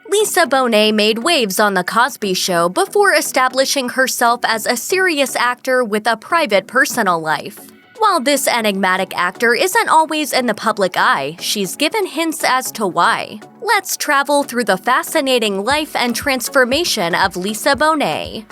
Lisa Bonet made waves on The Cosby Show before establishing herself as a serious actor with a private personal life. While this enigmatic actor isn't always in the public eye, she's given hints as to why. Let's travel through the fascinating life and transformation of Lisa Bonet.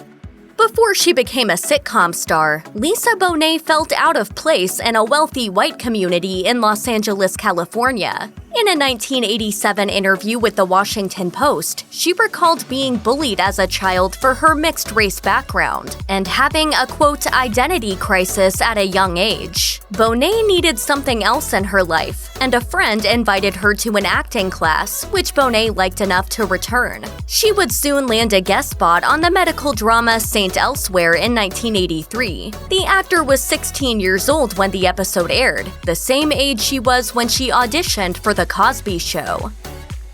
Before she became a sitcom star, Lisa Bonet felt out of place in a wealthy white community in Los Angeles, California. In a 1987 interview with The Washington Post, she recalled being bullied as a child for her mixed-race background and having a, quote, identity crisis at a young age. Bonet needed something else in her life, and a friend invited her to an acting class, which Bonet liked enough to return. She would soon land a guest spot on the medical drama St. Elsewhere in 1983. The actor was 16 years old when the episode aired, the same age she was when she auditioned for The Cosby Show.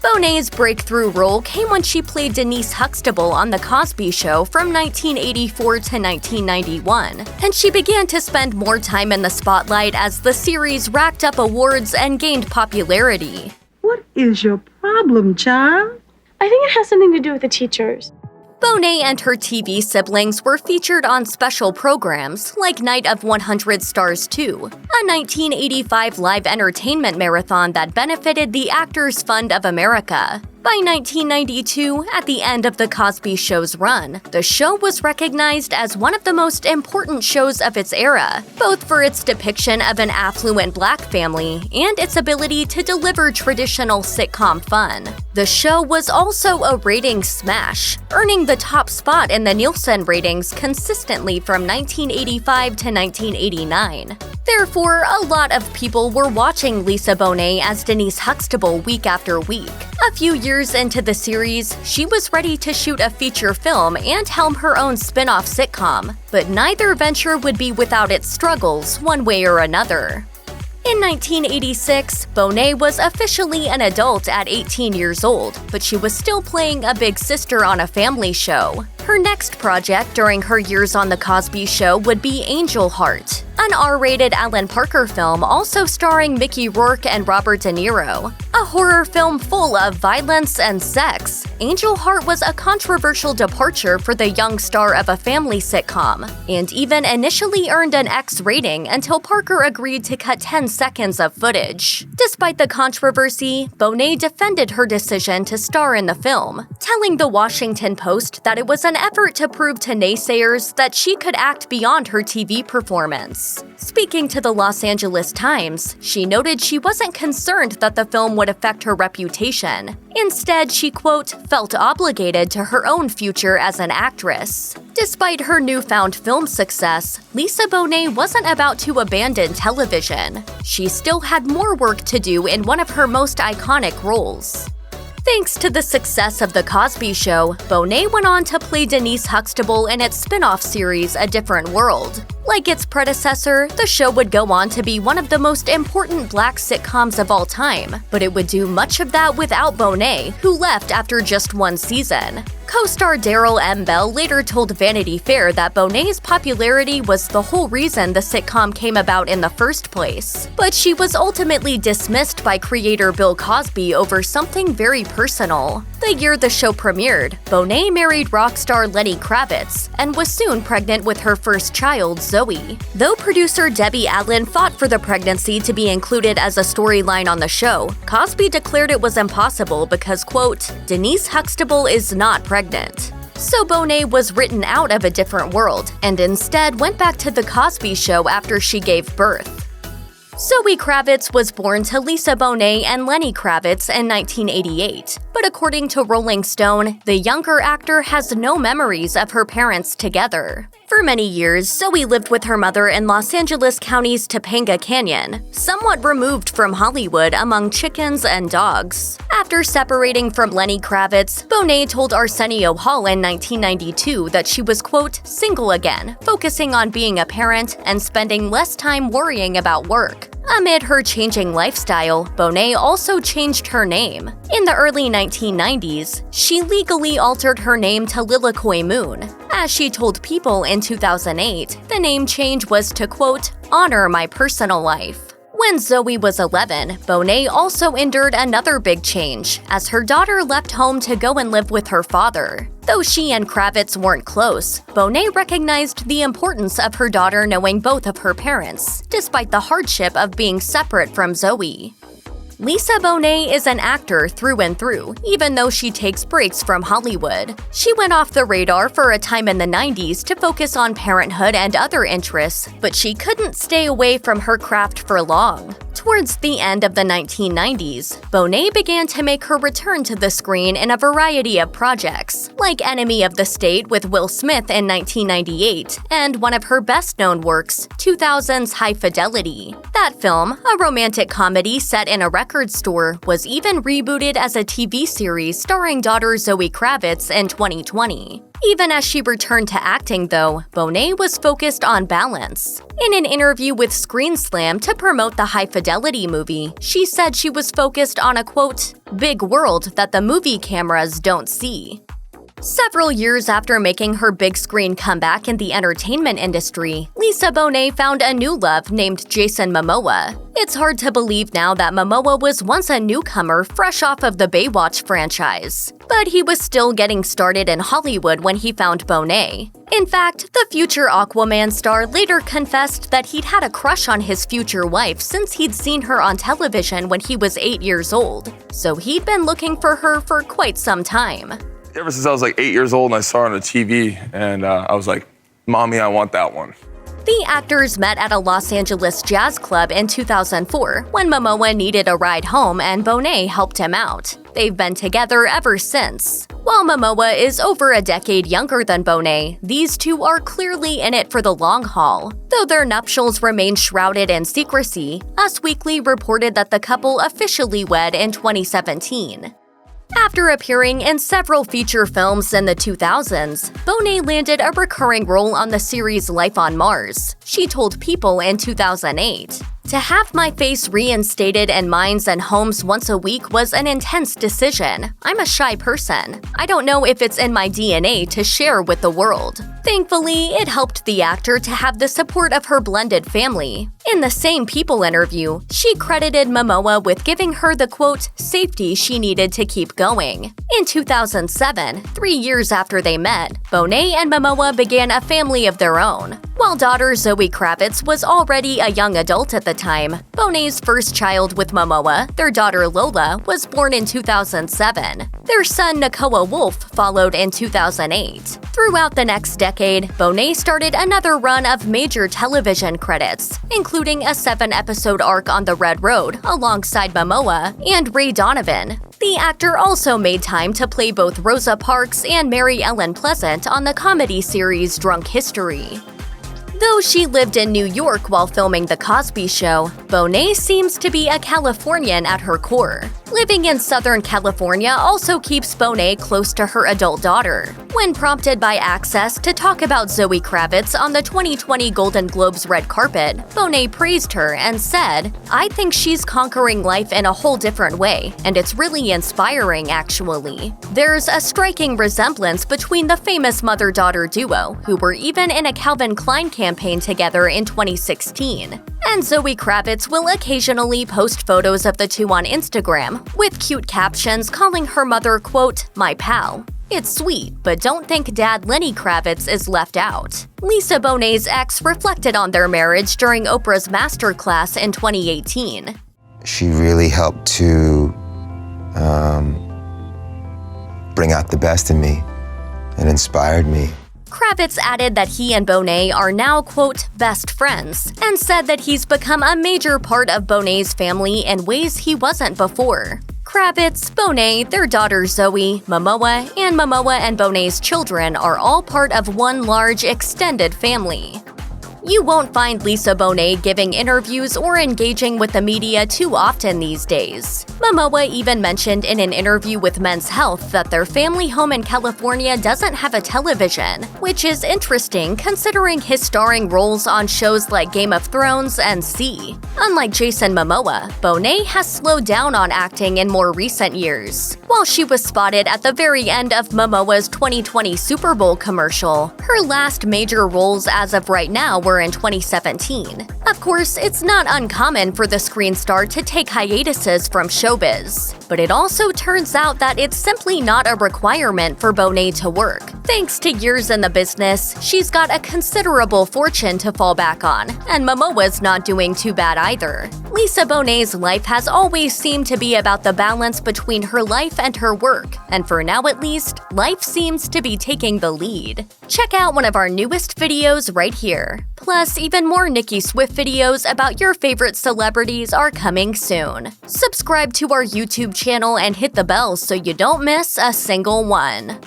Bonet's breakthrough role came when she played Denise Huxtable on The Cosby Show from 1984 to 1991, and she began to spend more time in the spotlight as the series racked up awards and gained popularity. What is your problem, child? I think it has something to do with the teachers. Bonet and her TV siblings were featured on special programs like Night of 100 Stars 2, a 1985 live entertainment marathon that benefited the Actors Fund of America. By 1992, at the end of The Cosby Show's run, the show was recognized as one of the most important shows of its era, both for its depiction of an affluent black family and its ability to deliver traditional sitcom fun. The show was also a ratings smash, earning the top spot in the Nielsen ratings consistently from 1985 to 1989. Therefore, a lot of people were watching Lisa Bonet as Denise Huxtable week after week. A few years into the series, she was ready to shoot a feature film and helm her own spin-off sitcom, but neither venture would be without its struggles one way or another. In 1986, Bonet was officially an adult at 18 years old, but she was still playing a big sister on a family show. Her next project during her years on The Cosby Show would be Angel Heart, an R-rated Alan Parker film also starring Mickey Rourke and Robert De Niro. A horror film full of violence and sex, Angel Heart was a controversial departure for the young star of a family sitcom, and even initially earned an X rating until Parker agreed to cut 10 seconds of footage. Despite the controversy, Bonet defended her decision to star in the film, telling The Washington Post that it was an effort to prove to naysayers that she could act beyond her TV performance. Speaking to the Los Angeles Times, she noted she wasn't concerned that the film would affect her reputation. Instead, she, quote, felt obligated to her own future as an actress. Despite her newfound film success, Lisa Bonet wasn't about to abandon television. She still had more work to do in one of her most iconic roles. Thanks to the success of The Cosby Show, Bonet went on to play Denise Huxtable in its spin-off series A Different World. Like its predecessor, the show would go on to be one of the most important black sitcoms of all time, but it would do much of that without Bonet, who left after just one season. Co-star Daryl M. Bell later told Vanity Fair that Bonet's popularity was the whole reason the sitcom came about in the first place, but she was ultimately dismissed by creator Bill Cosby over something very personal. The year the show premiered, Bonet married rock star Lenny Kravitz and was soon pregnant with her first child, Zoe. Though producer Debbie Allen fought for the pregnancy to be included as a storyline on the show, Cosby declared it was impossible because, quote, Denise Huxtable is not pregnant. So Bonet was written out of A Different World and instead went back to The Cosby Show after she gave birth. Zoe Kravitz was born to Lisa Bonet and Lenny Kravitz in 1988, but according to Rolling Stone, the younger actor has no memories of her parents together. For many years, Zoe lived with her mother in Los Angeles County's Topanga Canyon, somewhat removed from Hollywood among chickens and dogs. After separating from Lenny Kravitz, Bonet told Arsenio Hall in 1992 that she was, quote, single again, focusing on being a parent and spending less time worrying about work. Amid her changing lifestyle, Bonet also changed her name. In the early 1990s, she legally altered her name to Lilikoi Moon. As she told People in 2008, the name change was to, quote, honor my personal life. When Zoe was 11, Bonet also endured another big change, as her daughter left home to go and live with her father. Though she and Kravitz weren't close, Bonet recognized the importance of her daughter knowing both of her parents, despite the hardship of being separate from Zoe. Lisa Bonet is an actor through and through, even though she takes breaks from Hollywood. She went off the radar for a time in the 90s to focus on parenthood and other interests, but she couldn't stay away from her craft for long. Towards the end of the 1990s, Bonet began to make her return to the screen in a variety of projects, like Enemy of the State with Will Smith in 1998, and one of her best-known works, 2000's High Fidelity. That film, a romantic comedy set in a record store, was even rebooted as a TV series starring daughter Zoe Kravitz in 2020. Even as she returned to acting, though, Bonet was focused on balance. In an interview with Screen Slam to promote the High Fidelity movie, she said she was focused on a, quote, big world that the movie cameras don't see. Several years after making her big screen comeback in the entertainment industry, Lisa Bonet found a new love named Jason Momoa. It's hard to believe now that Momoa was once a newcomer fresh off of the Baywatch franchise. But he was still getting started in Hollywood when he found Bonet. In fact, the future Aquaman star later confessed that he'd had a crush on his future wife since he'd seen her on television when he was 8 years old. So he'd been looking for her for quite some time. Ever since I was like 8 years old and I saw her on the TV, and I was like, Mommy, I want that one. The actors met at a Los Angeles jazz club in 2004 when Momoa needed a ride home and Bonet helped him out. They've been together ever since. While Momoa is over a decade younger than Bonet, these two are clearly in it for the long haul. Though their nuptials remain shrouded in secrecy, Us Weekly reported that the couple officially wed in 2017. After appearing in several feature films in the 2000s, Bonet landed a recurring role on the series Life on Mars. She told People in 2008, "To have my face reinstated in mines and homes once a week was an intense decision. I'm a shy person. I don't know if it's in my DNA to share with the world." Thankfully, it helped the actor to have the support of her blended family. In the same People interview, she credited Momoa with giving her the, quote, safety she needed to keep going. In 2007, 3 years after they met, Bonet and Momoa began a family of their own. While daughter Zoe Kravitz was already a young adult at the time, Bonet's first child with Momoa, their daughter Lola, was born in 2007. Their son Nakoa Wolf followed in 2008. Throughout the next decade, Bonet started another run of major television credits, including a 7-episode arc on the Red Road alongside Momoa and Ray Donovan. The actor also made time to play both Rosa Parks and Mary Ellen Pleasant on the comedy series Drunk History. Though she lived in New York while filming The Cosby Show, Bonet seems to be a Californian at her core. Living in Southern California also keeps Bonet close to her adult daughter. When prompted by Access to talk about Zoe Kravitz on the 2020 Golden Globes red carpet, Bonet praised her and said, "I think she's conquering life in a whole different way, and it's really inspiring, actually." There's a striking resemblance between the famous mother-daughter duo, who were even in a Calvin Klein campaign together in 2016. And Zoe Kravitz will occasionally post photos of the two on Instagram, with cute captions calling her mother, quote, "my pal." It's sweet, but don't think Dad Lenny Kravitz is left out. Lisa Bonet's ex reflected on their marriage during Oprah's Masterclass in 2018. She really helped to bring out the best in me and inspired me. Kravitz added that he and Bonet are now, quote, best friends, and said that he's become a major part of Bonet's family in ways he wasn't before. Kravitz, Bonet, their daughter Zoe, Momoa and Bonet's children are all part of one large extended family. You won't find Lisa Bonet giving interviews or engaging with the media too often these days. Momoa even mentioned in an interview with Men's Health that their family home in California doesn't have a television, which is interesting considering his starring roles on shows like Game of Thrones and See. Unlike Jason Momoa, Bonet has slowed down on acting in more recent years. While she was spotted at the very end of Momoa's 2020 Super Bowl commercial, her last major roles as of right now were were in 2017. Of course, it's not uncommon for the screen star to take hiatuses from showbiz, but it also turns out that it's simply not a requirement for Bonet to work. Thanks to years in the business, she's got a considerable fortune to fall back on, and Momoa's not doing too bad either. Lisa Bonet's life has always seemed to be about the balance between her life and her work, and for now at least, life seems to be taking the lead. Check out one of our newest videos right here. Plus, even more Nicki Swift videos about your favorite celebrities are coming soon. Subscribe to our YouTube channel and hit the bell so you don't miss a single one.